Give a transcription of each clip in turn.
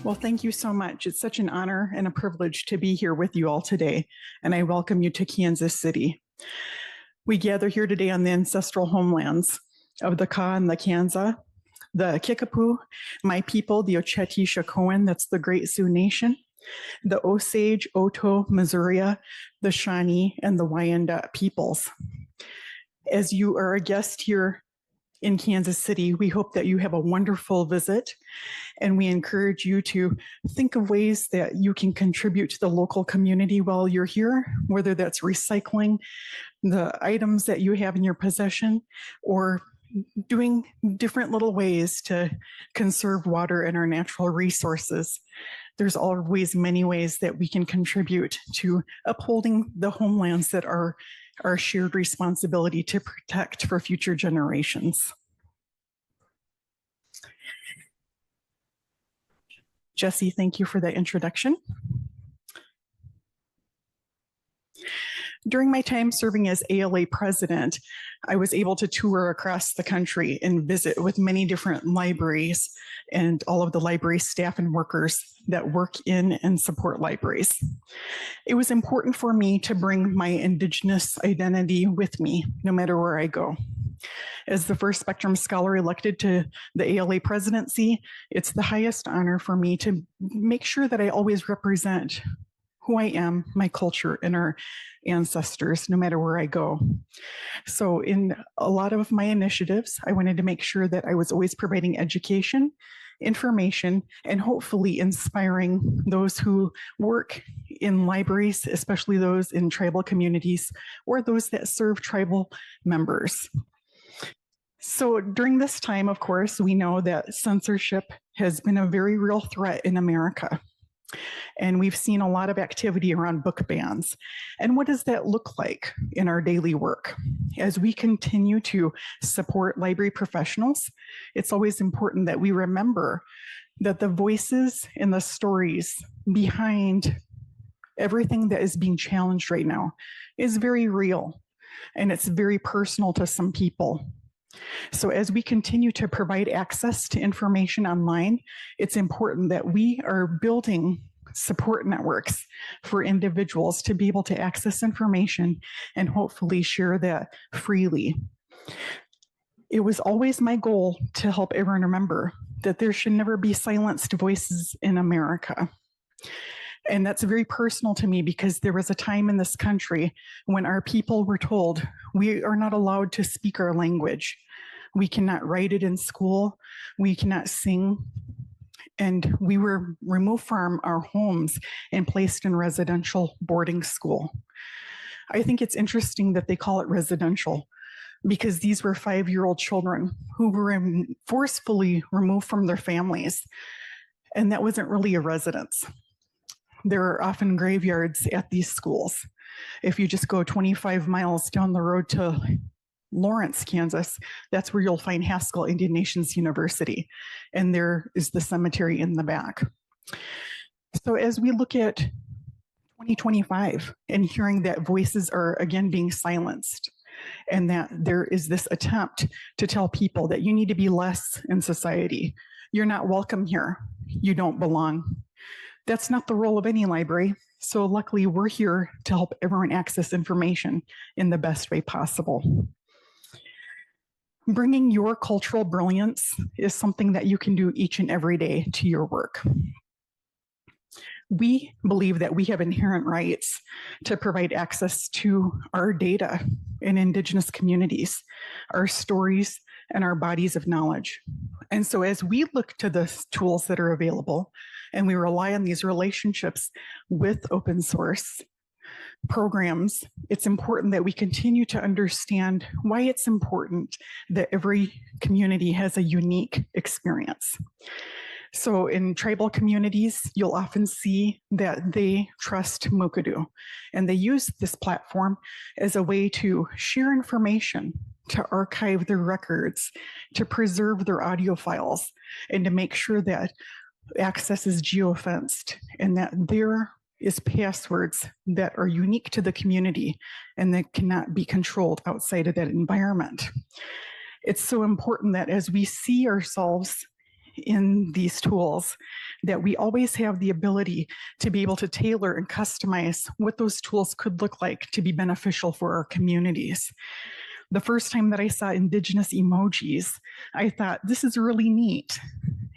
Well, thank you so much. It's such an honor and a privilege to be here with you all today, and I welcome you to Kansas City. We gather here today on the ancestral homelands of the Ka and the Kansa, the Kickapoo, my people, the Oceti Sakowin, that's the Great Sioux Nation, the Osage, Oto, Missouri, the Shawnee, and the Wyandot peoples. As you are a guest here in Kansas City, we hope that you have a wonderful visit, and we encourage you to think of ways that you can contribute to the local community while you're here, whether that's recycling the items that you have in your possession or doing different little ways to conserve water and our natural resources. There's always many ways that we can contribute to upholding the homelands that are our shared responsibility to protect for future generations. Jesse, thank you for that introduction. During my time serving as ALA president, I was able to tour across the country and visit with many different libraries and all of the library staff and workers that work in and support libraries. It was important for me to bring my Indigenous identity with me, no matter where I go. As the first Spectrum Scholar elected to the ALA presidency, it's the highest honor for me to make sure that I always represent who I am, my culture, and our ancestors, no matter where I go. So in a lot of my initiatives, I wanted to make sure that I was always providing education, information, and hopefully inspiring those who work in libraries, especially those in tribal communities or those that serve tribal members. So during this time, of course, we know that censorship has been a very real threat in America. And we've seen a lot of activity around book bans. And what does that look like in our daily work? As we continue to support library professionals, it's always important that we remember that the voices and the stories behind everything that is being challenged right now is very real, and it's very personal to some people. So as we continue to provide access to information online, it's important that we are building support networks for individuals to be able to access information and hopefully share that freely. It was always my goal to help everyone remember that there should never be silenced voices in America. And that's very personal to me because there was a time in this country when our people were told we are not allowed to speak our language. We cannot write it in school. We cannot sing. And we were removed from our homes and placed in residential boarding school. I think it's interesting that they call it residential because these were 5-year-old children who were forcefully removed from their families. And that wasn't really a residence. There are often graveyards at these schools. If you just go 25 miles down the road to Lawrence, Kansas, that's where you'll find Haskell Indian Nations University. And there is the cemetery in the back. So as we look at 2025 and hearing that voices are again being silenced, and that there is this attempt to tell people that you need to be less in society, you're not welcome here, you don't belong. That's not the role of any library. So luckily we're here to help everyone access information in the best way possible. Bringing your cultural brilliance is something that you can do each and every day to your work. We believe that we have inherent rights to provide access to our data in Indigenous communities, our stories, and our bodies of knowledge. And so as we look to the tools that are available, and we rely on these relationships with open source programs, it's important that we continue to understand why it's important that every community has a unique experience. So in tribal communities, you'll often see that they trust Mukadu, and they use this platform as a way to share information, to archive their records, to preserve their audio files, and to make sure that access is geofenced and that there is passwords that are unique to the community and that cannot be controlled outside of that environment. It's so important that as we see ourselves in these tools that we always have the ability to be able to tailor and customize what those tools could look like to be beneficial for our communities. The first time that I saw Indigenous emojis, I thought, this is really neat.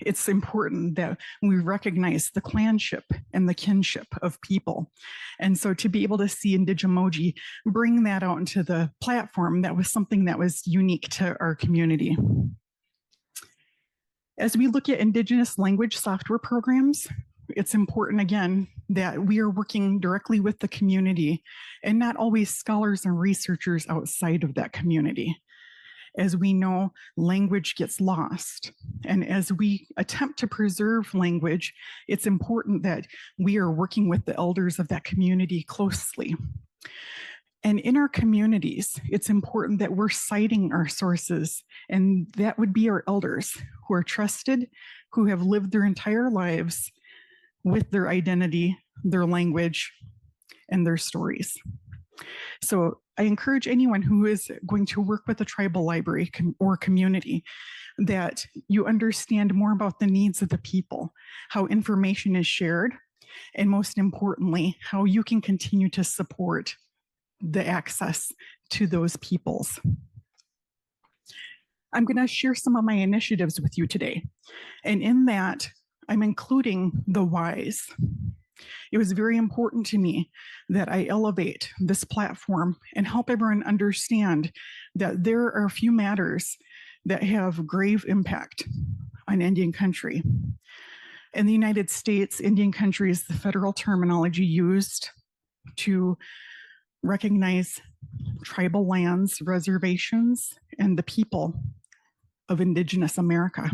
It's important that we recognize the clanship and the kinship of people. And so to be able to see Indigemoji bring that out into the platform, that was something that was unique to our community. As we look at Indigenous language software programs, it's important, again, that we are working directly with the community and not always scholars and researchers outside of that community. As we know, language gets lost. And as we attempt to preserve language, it's important that we are working with the elders of that community closely. And in our communities, it's important that we're citing our sources, and that would be our elders who are trusted, who have lived their entire lives with their identity, their language, and their stories. So I encourage anyone who is going to work with a tribal library or community that you understand more about the needs of the people, how information is shared, and most importantly, how you can continue to support the access to those peoples. I'm going to share some of my initiatives with you today. And in that, I'm including the whys. It was very important to me that I elevate this platform and help everyone understand that there are a few matters that have grave impact on Indian country. In the United States, Indian country is the federal terminology used to recognize tribal lands, reservations, and the people of Indigenous America.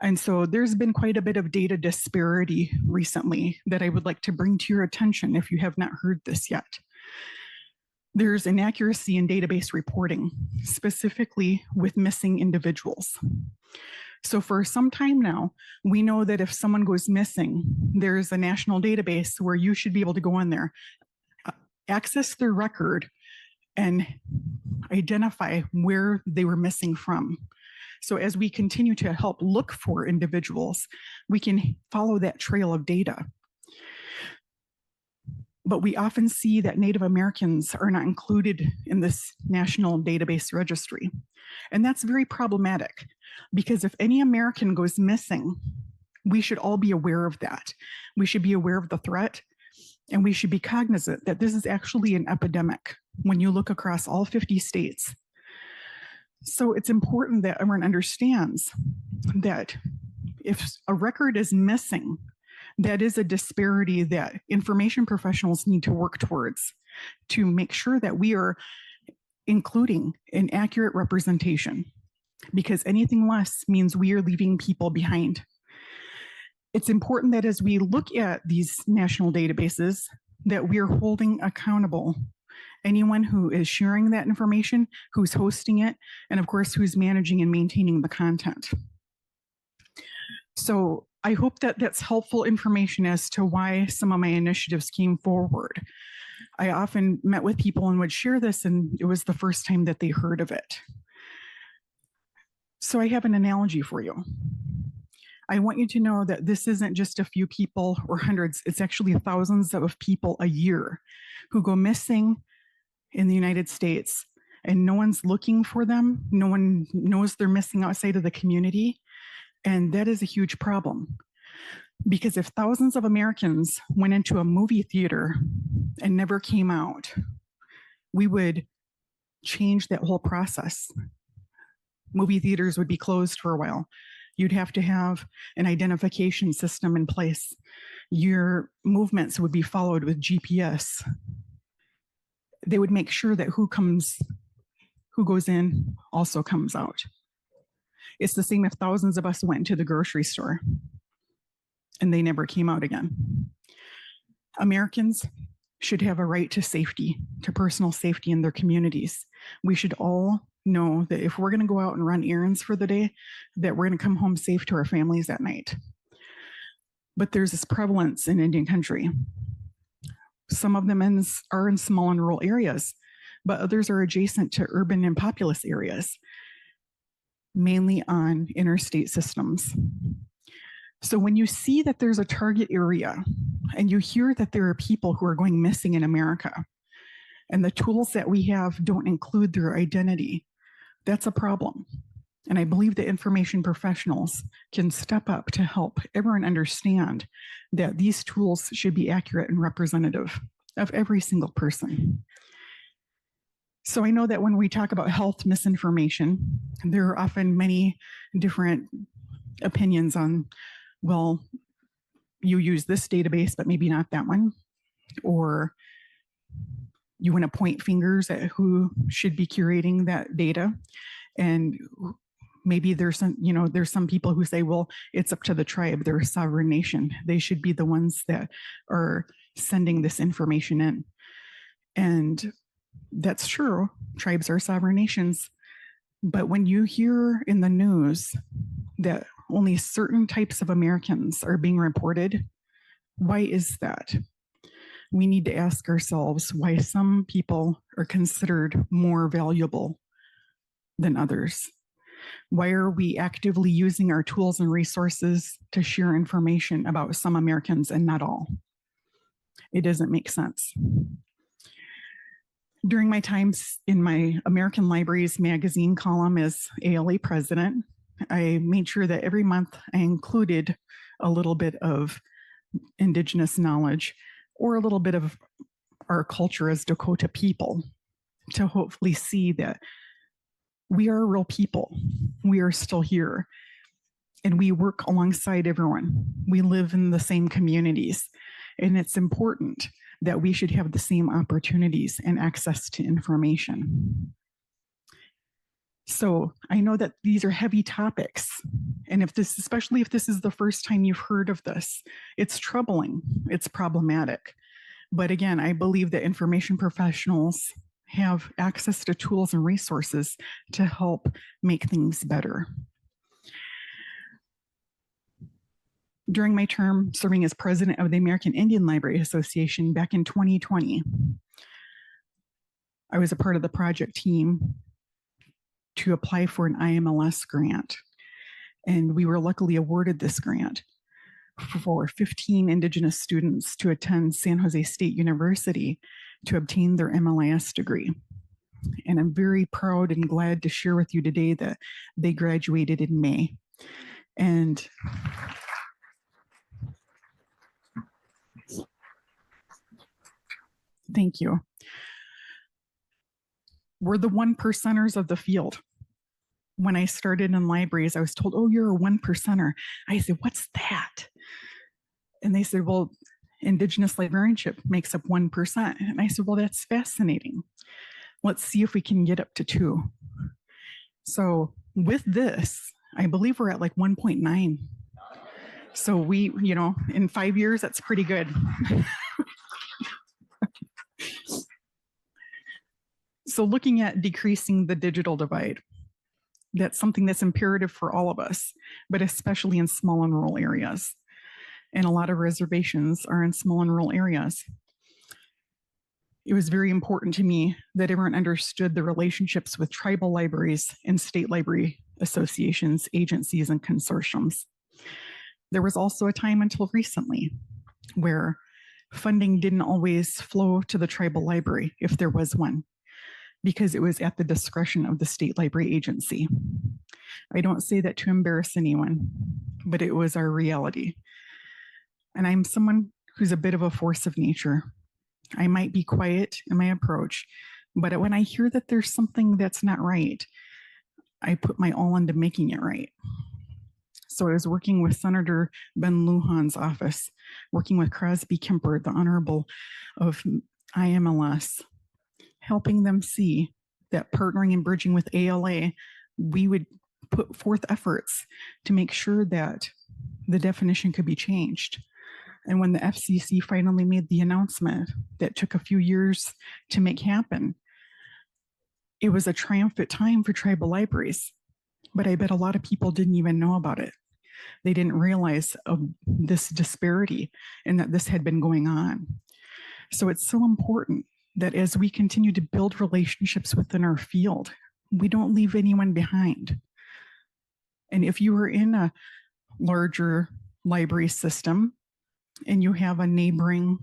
And so there's been quite a bit of data disparity recently that I would like to bring to your attention if you have not heard this yet. There's inaccuracy in database reporting, specifically with missing individuals. So for some time now, we know that if someone goes missing, there's a national database where you should be able to go in there, access their record, and identify where they were missing from. So as we continue to help look for individuals, we can follow that trail of data. But we often see that Native Americans are not included in this national database registry. And that's very problematic, because if any American goes missing, we should all be aware of that. We should be aware of the threat, and we should be cognizant that this is actually an epidemic when you look across all 50 states. So it's important that everyone understands that if a record is missing, that is a disparity that information professionals need to work towards to make sure that we are including an accurate representation, because anything less means we are leaving people behind. It's important that as we look at these national databases, that we are holding accountable anyone who is sharing that information, who's hosting it, and of course, who's managing and maintaining the content. So I hope that that's helpful information as to why some of my initiatives came forward. I often met with people and would share this, and it was the first time that they heard of it. So I have an analogy for you. I want you to know that this isn't just a few people or hundreds, it's actually thousands of people a year who go missing in the United States, and no one's looking for them. No one knows they're missing outside of the community. And that is a huge problem, because if thousands of Americans went into a movie theater and never came out, we would change that whole process. Movie theaters would be closed for a while. You'd have to have an identification system in place. Your movements would be followed with GPS. They would make sure that who goes in also comes out. It's the same if thousands of us went to the grocery store and they never came out again. Americans should have a right to safety, to personal safety in their communities. We should all know that if we're going to go out and run errands for the day, that we're going to come home safe to our families at night. But there's this prevalence in Indian country. Some of them are in small and rural areas, but others are adjacent to urban and populous areas. mainly on interstate systems. So when you see that there's a target area and you hear that there are people who are going missing in America and the tools that we have don't include their identity, that's a problem. And I believe that information professionals can step up to help everyone understand that these tools should be accurate and representative of every single person. So I know that when we talk about health misinformation, there are often many different opinions on, well, you use this database, but maybe not that one. Or you want to point fingers at who should be curating that data. And maybe there's some people who say, well, it's up to the tribe. They're a sovereign nation. They should be the ones that are sending this information in. And that's true. Tribes are sovereign nations. But when you hear in the news that only certain types of Americans are being reported, why is that? We need to ask ourselves why some people are considered more valuable than others. Why are we actively using our tools and resources to share information about some Americans and not all? It doesn't make sense. During my times in my American Libraries magazine column as ALA president, I made sure that every month I included a little bit of Indigenous knowledge or a little bit of our culture as Dakota people to hopefully see that we are real people. We are still here and we work alongside everyone. We live in the same communities, and it's important that we should have the same opportunities and access to information. So I know that these are heavy topics, and especially if this is the first time you've heard of this, it's troubling, it's problematic. But again, I believe that information professionals have access to tools and resources to help make things better. During my term serving as president of the American Indian Library Association back in 2020, I was a part of the project team to apply for an IMLS grant. And we were luckily awarded this grant for 15 Indigenous students to attend San Jose State University to obtain their MLIS degree. And I'm very proud and glad to share with you today that they graduated in May. And thank you. We're the 1%ers of the field. When I started in libraries, I was told, oh, you're a 1%er. I said, what's that? And they said, well, Indigenous librarianship makes up 1%. And I said, well, that's fascinating. Let's see if we can get up to 2. So with this, I believe we're at like 1.9. So we, in 5 years, that's pretty good. So looking at decreasing the digital divide, that's something that's imperative for all of us, but especially in small and rural areas. And a lot of reservations are in small and rural areas. It was very important to me that everyone understood the relationships with tribal libraries and state library associations, agencies, and consortiums. There was also a time until recently where funding didn't always flow to the tribal library, if there was one, because it was at the discretion of the state library agency. I don't say that to embarrass anyone, but it was our reality. And I'm someone who's a bit of a force of nature. I might be quiet in my approach, but when I hear that there's something that's not right, I put my all into making it right. So I was working with Senator Ben Lujan's office, working with Crosby Kemper, the Honorable of IMLS, helping them see that partnering and bridging with ALA, we would put forth efforts to make sure that the definition could be changed. And when the FCC finally made the announcement that took a few years to make happen, it was a triumphant time for tribal libraries. But I bet a lot of people didn't even know about it. They didn't realize of this disparity and that this had been going on. So it's so important that as we continue to build relationships within our field, we don't leave anyone behind. And if you are in a larger library system and you have a neighboring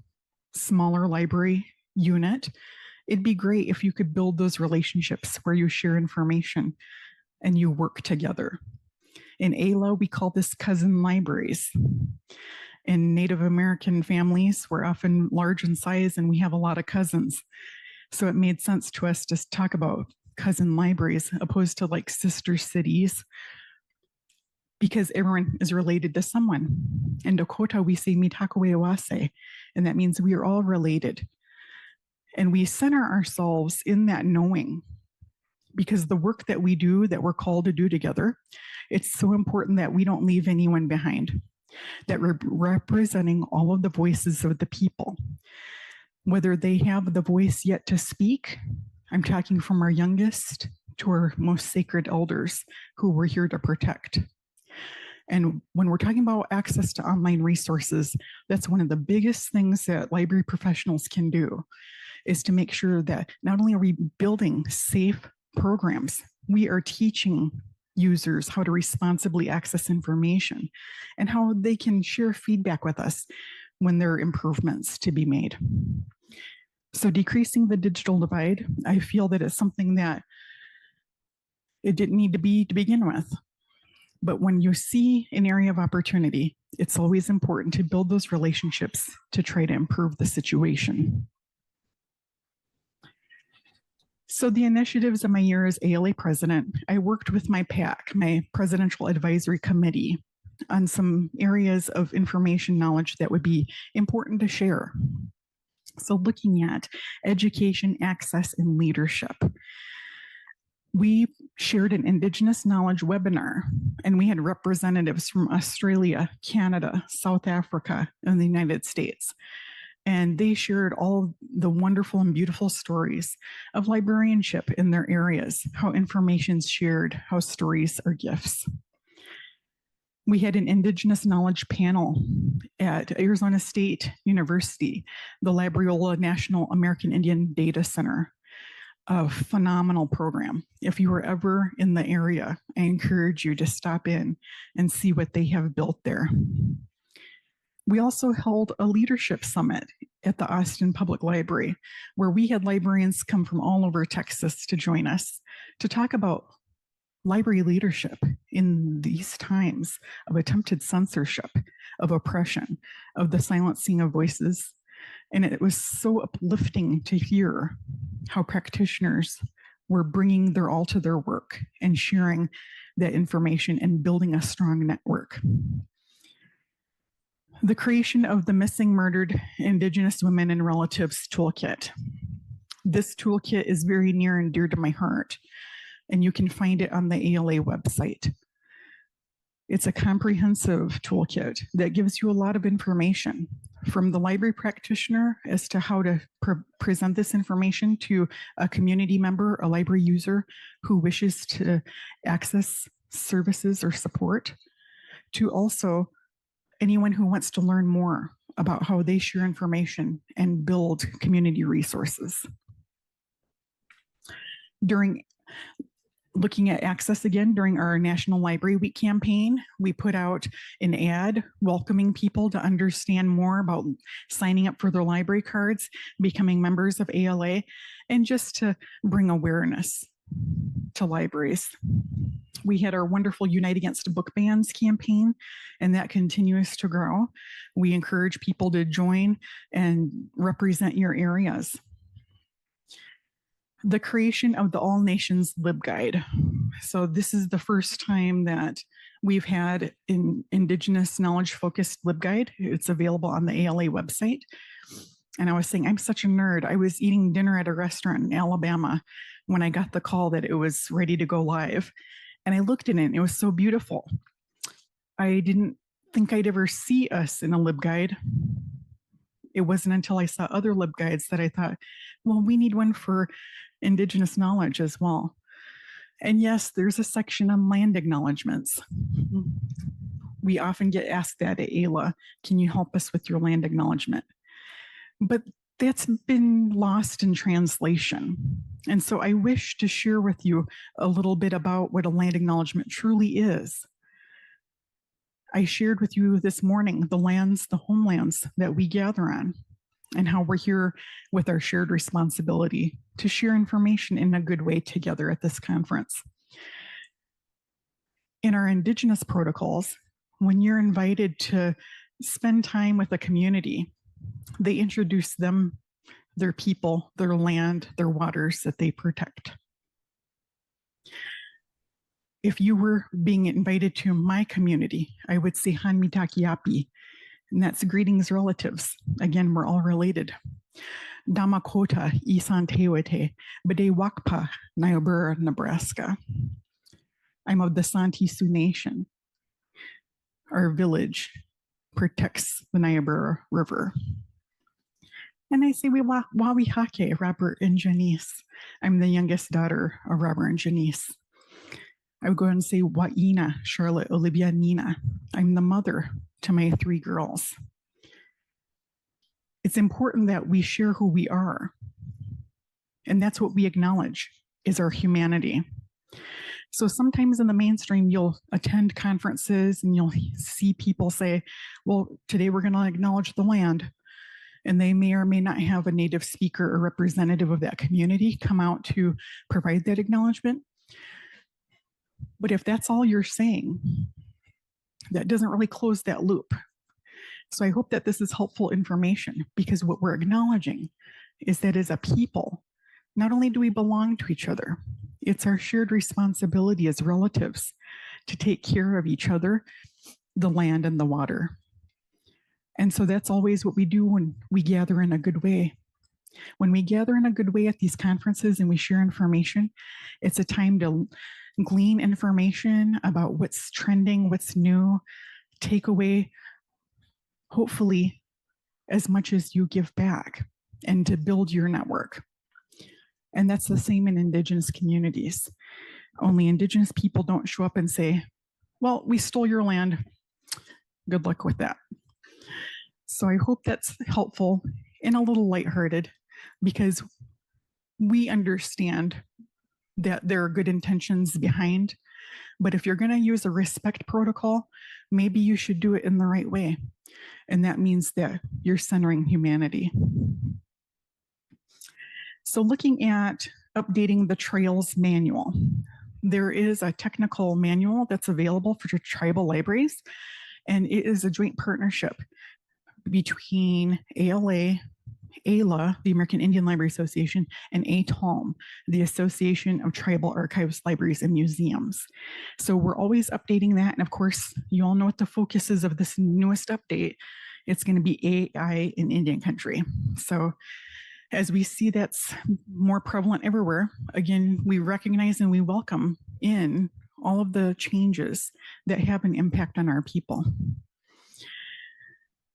smaller library unit, it'd be great if you could build those relationships where you share information and you work together. In ALA, we call this cousin libraries. In Native American families, we're often large in size and we have a lot of cousins. So it made sense to us to talk about cousin libraries opposed to like sister cities, because everyone is related to someone. In Dakota, we say mitakoweawase, and that means we are all related. And we center ourselves in that knowing, because the work that we do, that we're called to do together, it's so important that we don't leave anyone behind, that we're representing all of the voices of the people, whether they have the voice yet to speak. I'm talking from our youngest to our most sacred elders who we're here to protect. And when we're talking about access to online resources, that's one of the biggest things that library professionals can do, is to make sure that not only are we building safe programs, we are teaching users how to responsibly access information and how they can share feedback with us when there are improvements to be made. So decreasing the digital divide, I feel that it's something that it didn't need to be to begin with. But when you see an area of opportunity, it's always important to build those relationships to try to improve the situation. So the initiatives of my year as ALA president, I worked with my PAC, my Presidential Advisory Committee, on some areas of information knowledge that would be important to share. So looking at education, access, and leadership. We shared an Indigenous knowledge webinar, and we had representatives from Australia, Canada, South Africa, and the United States. And they shared all the wonderful and beautiful stories of librarianship in their areas, how information's shared, how stories are gifts. We had an Indigenous knowledge panel at Arizona State University, the Labriola National American Indian Data Center. A phenomenal program. If you were ever in the area, I encourage you to stop in and see what they have built there. We also held a leadership summit at the Austin Public Library, where we had librarians come from all over Texas to join us to talk about library leadership in these times of attempted censorship, of oppression, of the silencing of voices. And it was so uplifting to hear how practitioners were bringing their all to their work and sharing that information and building a strong network. The creation of the Missing Murdered Indigenous Women and Relatives Toolkit. This toolkit is very near and dear to my heart, and you can find it on the ALA website. It's a comprehensive toolkit that gives you a lot of information from the library practitioner as to how to present this information to a community member, a library user who wishes to access services or support, to also anyone who wants to learn more about how they share information and build community resources. During looking at access again, during our National Library Week campaign, we put out an ad welcoming people to understand more about signing up for their library cards, becoming members of ALA, and just to bring awareness to libraries. We had our wonderful Unite Against Book Bans campaign, and that continues to grow. We encourage people to join and represent your areas. The creation of the All Nations LibGuide. So this is the first time that we've had an Indigenous knowledge-focused LibGuide. It's available on the ALA website. And I was saying, I'm such a nerd. I was eating dinner at a restaurant in Alabama when I got the call that it was ready to go live. And I looked at it, and it was so beautiful. I didn't think I'd ever see us in a LibGuide. It wasn't until I saw other LibGuides that I thought, well, we need one for Indigenous knowledge as well. And yes, there's a section on land acknowledgements. We often get asked that at ALA, can you help us with your land acknowledgement? But that's been lost in translation. And so I wish to share with you a little bit about what a land acknowledgement truly is. I shared with you this morning the lands, the homelands that we gather on, and how we're here with our shared responsibility to share information in a good way together at this conference. In our Indigenous protocols, when you're invited to spend time with a community, they introduce them, their people, their land, their waters that they protect. If you were being invited to my community, I would say Han Mitakiapi, and that's greetings relatives. Again, we're all related. Damakota, Isan Tewete, Bede Wakpa, Niobrara, Nebraska. I'm of the Santee Sioux Nation. Our village protects the Niobrara River. And I say, Wawihake, Robert and Janice. I'm the youngest daughter of Robert and Janice. I would go and say, Waina, Charlotte, Olivia, Nina. I'm the mother to my 3 girls. It's important that we share who we are. And that's what we acknowledge is our humanity. So sometimes in the mainstream, you'll attend conferences and you'll see people say, well, today we're going to acknowledge the land. And they may or may not have a native speaker or representative of that community come out to provide that acknowledgement. But if that's all you're saying, that doesn't really close that loop. So I hope that this is helpful information, because what we're acknowledging is that as a people, not only do we belong to each other, it's our shared responsibility as relatives to take care of each other, the land, and the water. And so that's always what we do when we gather in a good way. When we gather in a good way at these conferences and we share information, it's a time to glean information about what's trending, what's new, take away, hopefully, as much as you give back, and to build your network. And that's the same in Indigenous communities. Only Indigenous people don't show up and say, well, we stole your land. Good luck with that. So I hope that's helpful and a little lighthearted, because we understand that there are good intentions behind. But if you're going to use a respect protocol, maybe you should do it in the right way. And that means that you're centering humanity. So looking at updating the Trails Manual, there is a technical manual that's available for your tribal libraries, and it is a joint partnership between ALA, ALA, the American Indian Library Association, and ATALM, the Association of Tribal Archives, Libraries, and Museums. So we're always updating that. And of course, you all know what the focus is of this newest update. It's going to be AI in Indian country. So as we see that's more prevalent everywhere, again, we recognize and we welcome in all of the changes that have an impact on our people.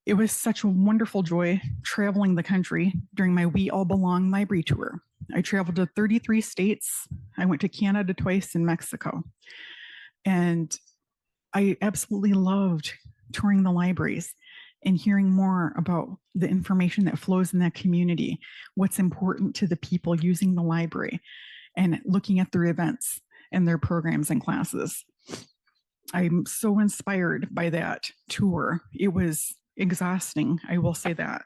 It was such a wonderful joy traveling the country during my We All Belong library tour. I traveled to 33 states. I went to Canada twice and Mexico. And I absolutely loved touring the libraries and hearing more about the information that flows in that community, what's important to the people using the library, and looking at their events and their programs and classes. I'm so inspired by that tour. It was exhausting, I will say that.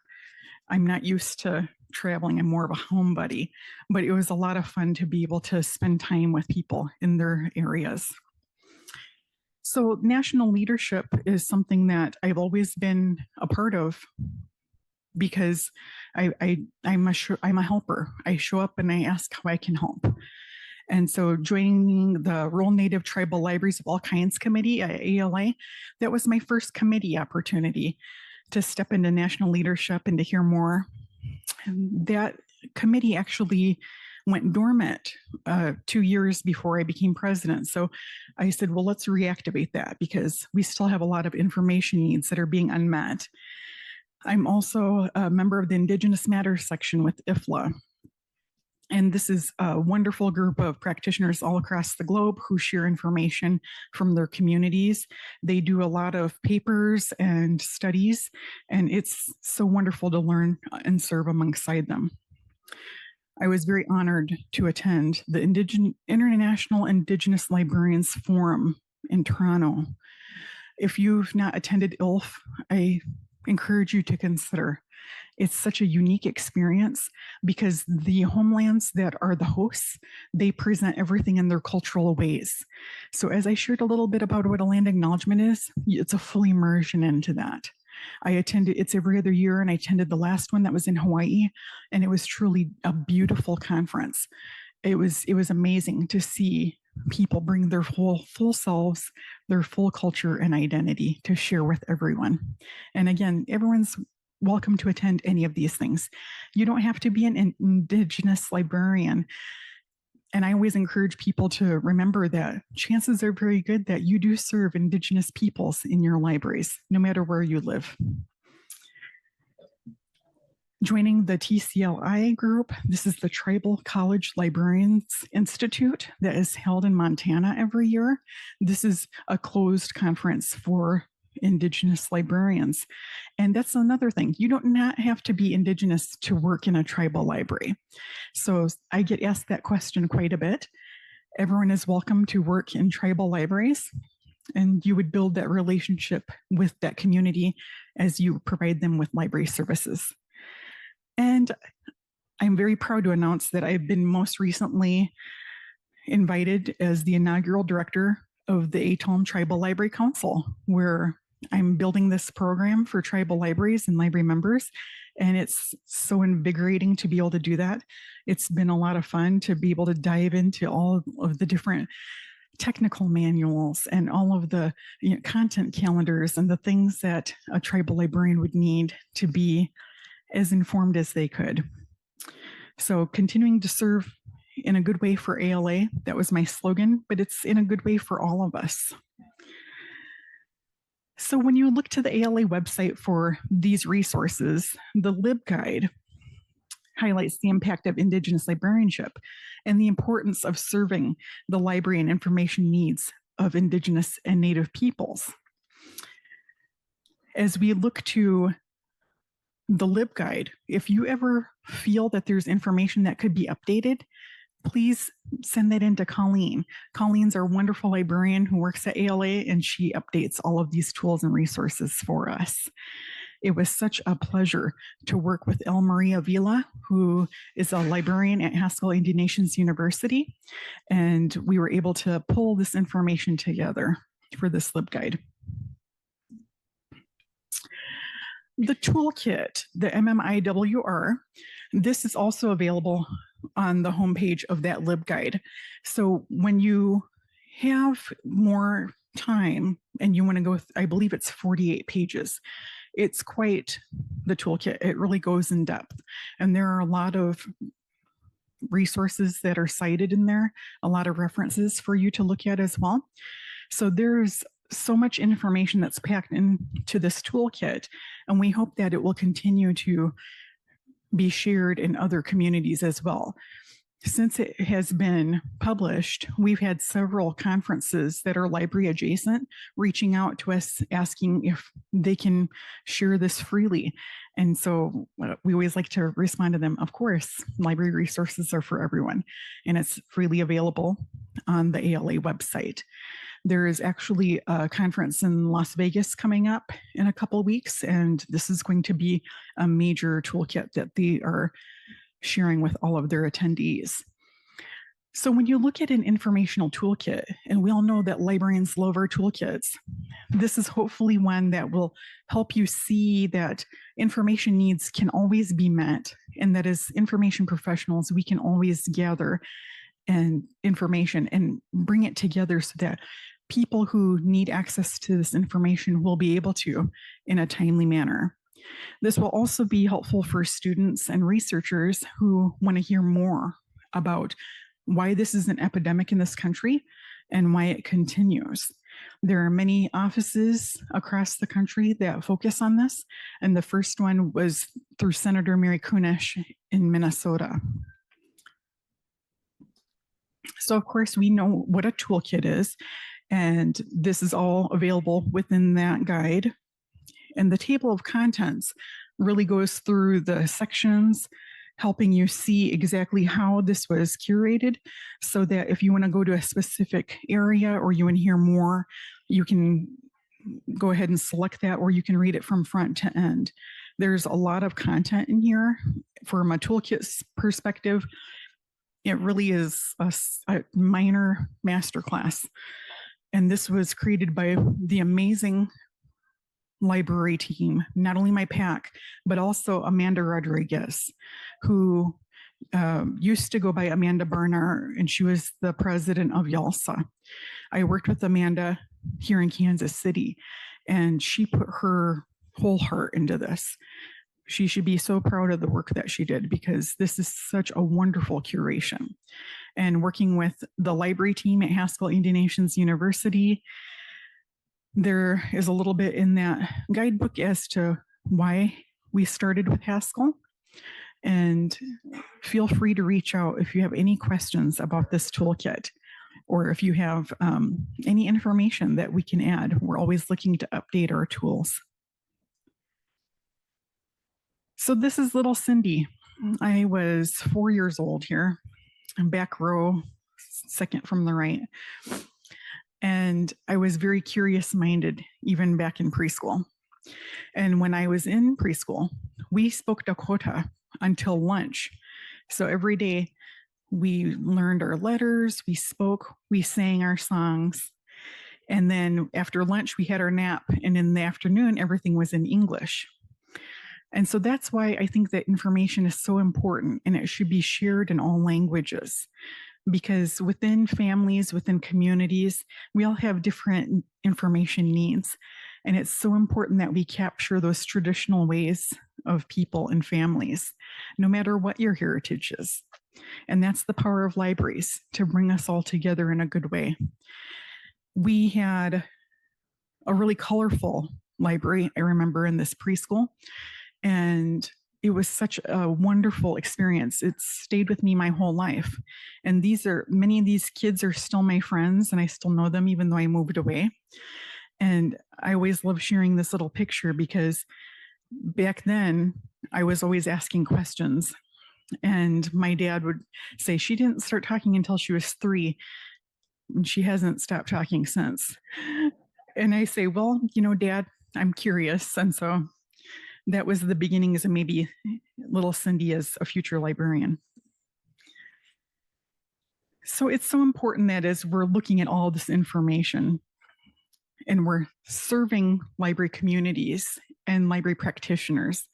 I'm not used to traveling. I'm more of a homebody, but it was a lot of fun to be able to spend time with people in their areas. So national leadership is something that I've always been a part of, because I'm a helper. I show up and I ask how I can help. And so joining the Rural Native Tribal Libraries of All Kinds Committee at ALA, that was my first committee opportunity to step into national leadership and to hear more. And that committee actually went dormant 2 years before I became president. So I said, well, let's reactivate that, because we still have a lot of information needs that are being unmet. I'm also a member of the Indigenous Matters section with IFLA. And this is a wonderful group of practitioners all across the globe who share information from their communities. They do a lot of papers and studies, and it's so wonderful to learn and serve alongside them. I was very honored to attend the International Indigenous Librarians Forum in Toronto. If you've not attended ILF, I encourage you to consider. It's such a unique experience because the homelands that are the hosts, they present everything in their cultural ways. So as I shared a little bit about what a land acknowledgement is, it's a full immersion into that. I attended, it's every other year, and I attended the last one that was in Hawaii, and it was truly a beautiful conference. It was amazing to see people bring their full selves, their full culture and identity to share with everyone. And again, everyone's welcome to attend any of these things. You don't have to be an Indigenous librarian. And I always encourage people to remember that chances are very good that you do serve Indigenous peoples in your libraries, no matter where you live. Joining the TCLI group, this is the Tribal College Librarians Institute that is held in Montana every year. This is a closed conference for Indigenous librarians. And that's another thing. You don't not have to be Indigenous to work in a tribal library. So I get asked that question quite a bit. Everyone is welcome to work in tribal libraries, and you would build that relationship with that community as you provide them with library services. And I'm very proud to announce that I've been most recently invited as the inaugural director of the Atoll Tribal Library Council, where I'm building this program for tribal libraries and library members. And it's so invigorating to be able to do that. It's been a lot of fun to be able to dive into all of the different technical manuals and all of the content calendars and the things that a tribal librarian would need to be as informed as they could. So continuing to serve in a good way for ALA, that was my slogan, but it's in a good way for all of us. So when you look to the ALA website for these resources, the LibGuide highlights the impact of Indigenous librarianship and the importance of serving the library and information needs of Indigenous and Native peoples. As we look to the LibGuide, if you ever feel that there's information that could be updated, please send that in to Colleen. Colleen's our wonderful librarian who works at ALA, and she updates all of these tools and resources for us. It was such a pleasure to work with El Maria Vila, who is a librarian at Haskell Indian Nations University, and we were able to pull this information together for this LibGuide. The toolkit, the MMIWR, this is also available on the homepage of that LibGuide. So when you have more time and you want to go, I believe it's 48 pages, it's quite the toolkit. It really goes in depth. And there are a lot of resources that are cited in there, a lot of references for you to look at as well. So there's so much information that's packed into this toolkit, and we hope that it will continue to be shared in other communities as well. Since it has been published, we've had several conferences that are library adjacent reaching out to us asking if they can share this freely. And so we always like to respond to them. Of course, library resources are for everyone, and it's freely available on the ALA website. There is actually a conference in Las Vegas coming up in a couple of weeks, and this is going to be a major toolkit that they are sharing with all of their attendees. So when you look at an informational toolkit, and we all know that librarians love our toolkits, this is hopefully one that will help you see that information needs can always be met, and that as information professionals, we can always gather and information and bring it together so that people who need access to this information will be able to in a timely manner. This will also be helpful for students and researchers who want to hear more about why this is an epidemic in this country and why it continues. There are many offices across the country that focus on this, and the first one was through Senator Mary Kunesh in Minnesota. So of course, we know what a toolkit is, and this is all available within that guide. And the table of contents really goes through the sections, helping you see exactly how this was curated, so that if you want to go to a specific area or you want to hear more, you can go ahead and select that, or you can read it from front to end. There's a lot of content in here. From a toolkit perspective, it really is a minor masterclass. And this was created by the amazing library team, not only my PAC, but also Amanda Rodriguez, who used to go by Amanda Barnard, and she was the president of YALSA. I worked with Amanda here in Kansas City, and she put her whole heart into this. She should be so proud of the work that she did, because this is such a wonderful curation. And working with the library team at Haskell Indian Nations University, there is a little bit in that guidebook as to why we started with Haskell. And feel free to reach out if you have any questions about this toolkit, or if you have any information that we can add. We're always looking to update our tools. So this is little Cindy. I was 4 years old here, back row, second from the right. And I was very curious-minded, even back in preschool. And when I was in preschool, we spoke Dakota until lunch. So every day we learned our letters, we spoke, we sang our songs. And then after lunch, we had our nap. And in the afternoon, everything was in English. And so that's why I think that information is so important, and it should be shared in all languages. Because within families, within communities, we all have different information needs. And it's so important that we capture those traditional ways of people and families, no matter what your heritage is. And that's the power of libraries, to bring us all together in a good way. We had a really colorful library, I remember, in this preschool. And it was such a wonderful experience. It stayed with me my whole life. And many of these kids are still my friends, and I still know them even though I moved away. And I always love sharing this little picture, because back then I was always asking questions. And my dad would say, she didn't start talking until she was 3, and she hasn't stopped talking since. And I say, well, Dad, I'm curious. And so that was the beginnings of maybe little Cindy as a future librarian. So it's so important that as we're looking at all this information and we're serving library communities and library practitioners,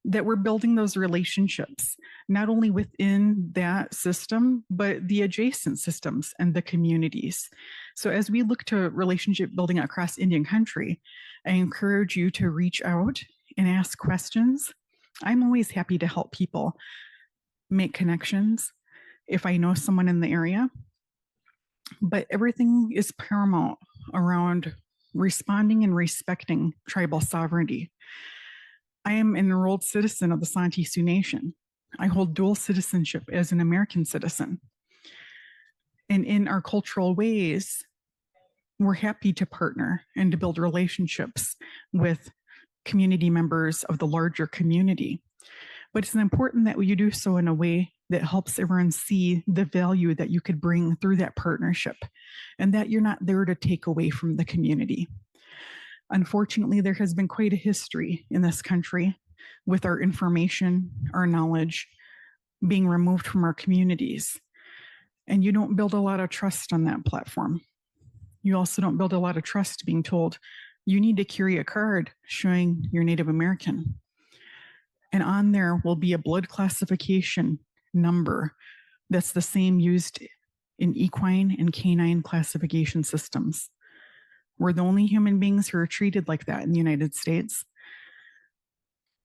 that we're building those relationships, not only within that system, but the adjacent systems and the communities. So as we look to relationship building across Indian country, I encourage you to reach out and ask questions. I'm always happy to help people make connections if I know someone in the area. But everything is paramount around responding and respecting tribal sovereignty. I am an enrolled citizen of the Santee Sioux Nation. I hold dual citizenship as an American citizen. And in our cultural ways, we're happy to partner and to build relationships with community members of the larger community. But it's important that you do so in a way that helps everyone see the value that you could bring through that partnership, and that you're not there to take away from the community. Unfortunately, there has been quite a history in this country with our information, our knowledge being removed from our communities. And you don't build a lot of trust on that platform. You also don't build a lot of trust being told, you need to carry a card showing you're Native American. And on there will be a blood classification number that's the same used in equine and canine classification systems. We're the only human beings who are treated like that in the United States.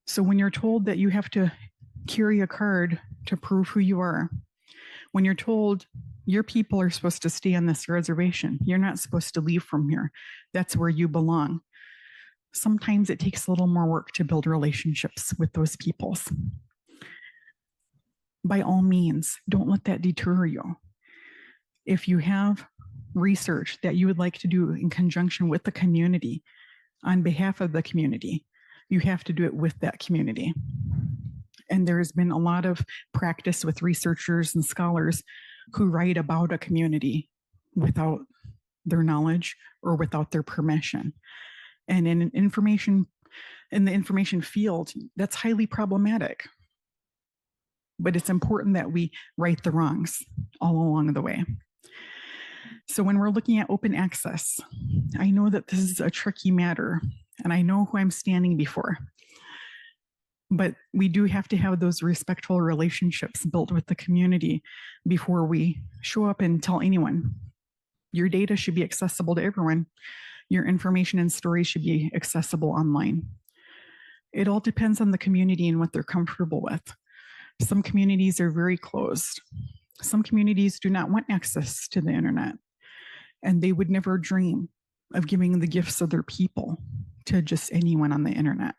So when you're told that you have to carry a card to prove who you are, when you're told your people are supposed to stay on this reservation, you're not supposed to leave from here, that's where you belong. Sometimes it takes a little more work to build relationships with those peoples. By all means, don't let that deter you. If you have research that you would like to do in conjunction with the community, on behalf of the community, you have to do it with that community. And there has been a lot of practice with researchers and scholars who write about a community without their knowledge or without their permission. And in the information field, that's highly problematic. But it's important that we right the wrongs all along the way. So when we're looking at open access, I know that this is a tricky matter, and I know who I'm standing before. But we do have to have those respectful relationships built with the community before we show up and tell anyone. Your data should be accessible to everyone. Your information and stories should be accessible online. It all depends on the community and what they're comfortable with. Some communities are very closed. Some communities do not want access to the internet, and they would never dream of giving the gifts of their people to just anyone on the internet.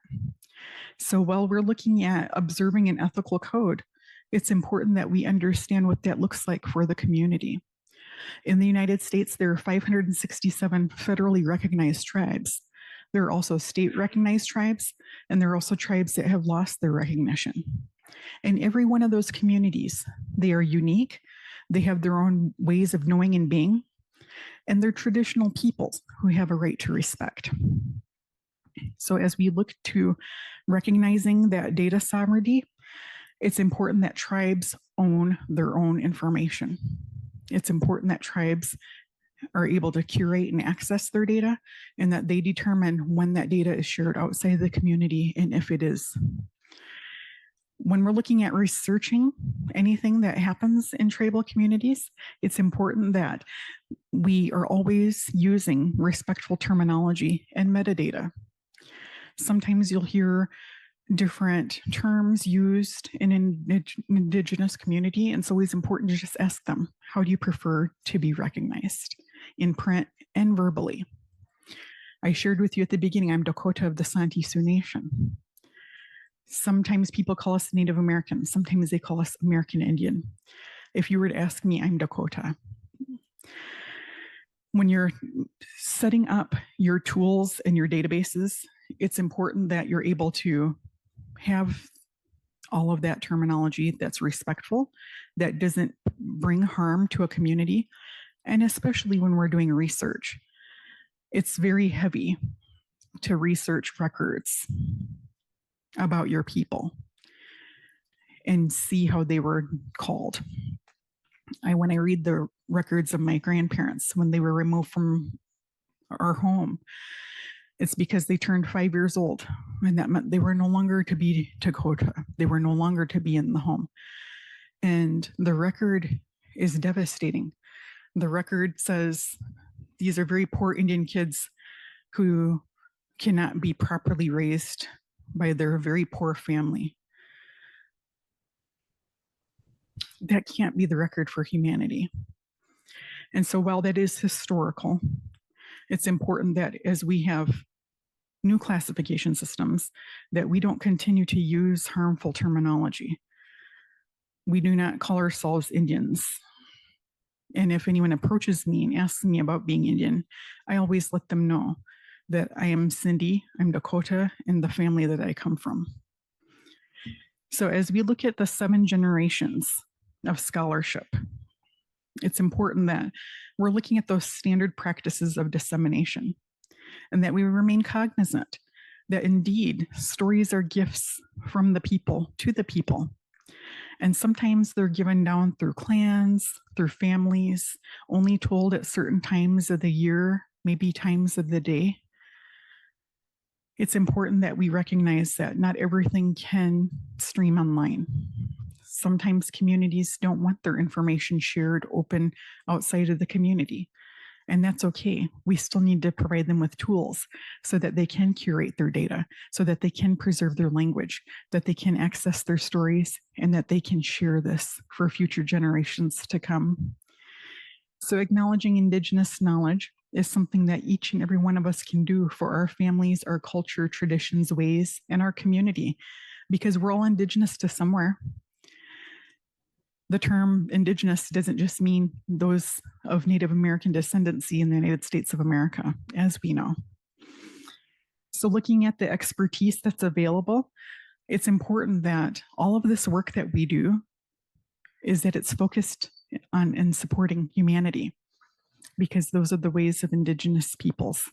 So while we're looking at observing an ethical code, it's important that we understand what that looks like for the community. In the United States, there are 567 federally recognized tribes. There are also state recognized tribes, and there are also tribes that have lost their recognition. And every one of those communities, they are unique. They have their own ways of knowing and being, and they're traditional peoples who have a right to respect. So as we look to recognizing that data sovereignty, it's important that tribes own their own information. It's important that tribes are able to curate and access their data, and that they determine when that data is shared outside the community and if it is. When we're looking at researching anything that happens in tribal communities, it's important that we are always using respectful terminology and metadata. Sometimes you'll hear different terms used in an Indigenous community, and it's always important to just ask them, how do you prefer to be recognized in print and verbally? I shared with you at the beginning, I'm Dakota of the Santee Sioux Nation. Sometimes people call us Native American. Sometimes they call us American Indian. If you were to ask me, I'm Dakota. When you're setting up your tools and your databases, it's important that you're able to have all of that terminology that's respectful, that doesn't bring harm to a community, and especially when we're doing research. It's very heavy to research records about your people and see how they were called. When I read the records of my grandparents when they were removed from our home, it's because they turned 5 years old, and that meant they were no longer to be Dakota. They were no longer to be in the home. And the record is devastating. The record says these are very poor Indian kids who cannot be properly raised by their very poor family. That can't be the record for humanity. And so while that is historical, it's important that as we have new classification systems, that we don't continue to use harmful terminology. We do not call ourselves Indians. And if anyone approaches me and asks me about being Indian, I always let them know that I am Cindy, I'm Dakota, and the family that I come from. So as we look at the 7 generations of scholarship, it's important that we're looking at those standard practices of dissemination, and that we remain cognizant that indeed stories are gifts from the people to the people. And sometimes they're given down through clans, through families, only told at certain times of the year, maybe times of the day. It's important that we recognize that not everything can stream online. Sometimes communities don't want their information shared open outside of the community. And that's okay. We still need to provide them with tools so that they can curate their data, so that they can preserve their language, that they can access their stories, and that they can share this for future generations to come. So acknowledging Indigenous knowledge is something that each and every one of us can do for our families, our culture, traditions, ways, and our community, because we're all Indigenous to somewhere. The term Indigenous doesn't just mean those of Native American descendancy in the United States of America, as we know. So looking at the expertise that's available, it's important that all of this work that we do is that it's focused on and supporting humanity, because those are the ways of Indigenous peoples.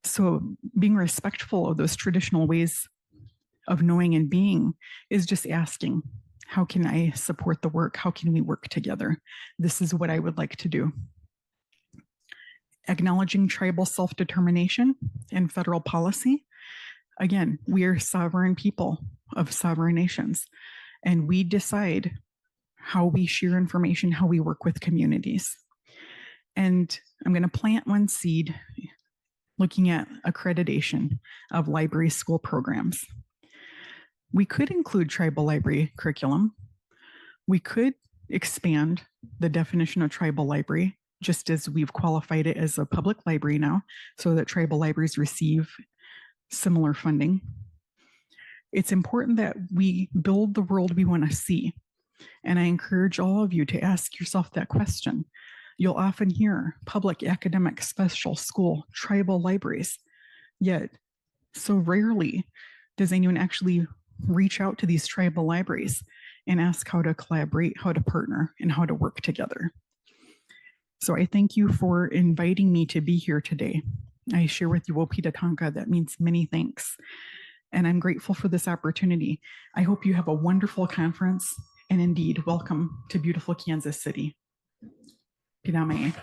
So being respectful of those traditional ways of knowing and being is just asking, how can I support the work? How can we work together? This is what I would like to do. Acknowledging tribal self-determination in federal policy. Again, we are sovereign people of sovereign nations, and we decide how we share information, how we work with communities. And I'm going to plant one seed looking at accreditation of library school programs. We could include tribal library curriculum. We could expand the definition of tribal library, just as we've qualified it as a public library now, so that tribal libraries receive similar funding. It's important that we build the world we want to see. And I encourage all of you to ask yourself that question. You'll often hear public, academic, special school, tribal libraries, yet so rarely does anyone actually reach out to these tribal libraries and ask how to collaborate, how to partner, and how to work together. So I thank you for inviting me to be here today. I share with you Wopitatonka. That means many thanks. And I'm grateful for this opportunity. I hope you have a wonderful conference, and indeed, welcome to beautiful Kansas City. Piname.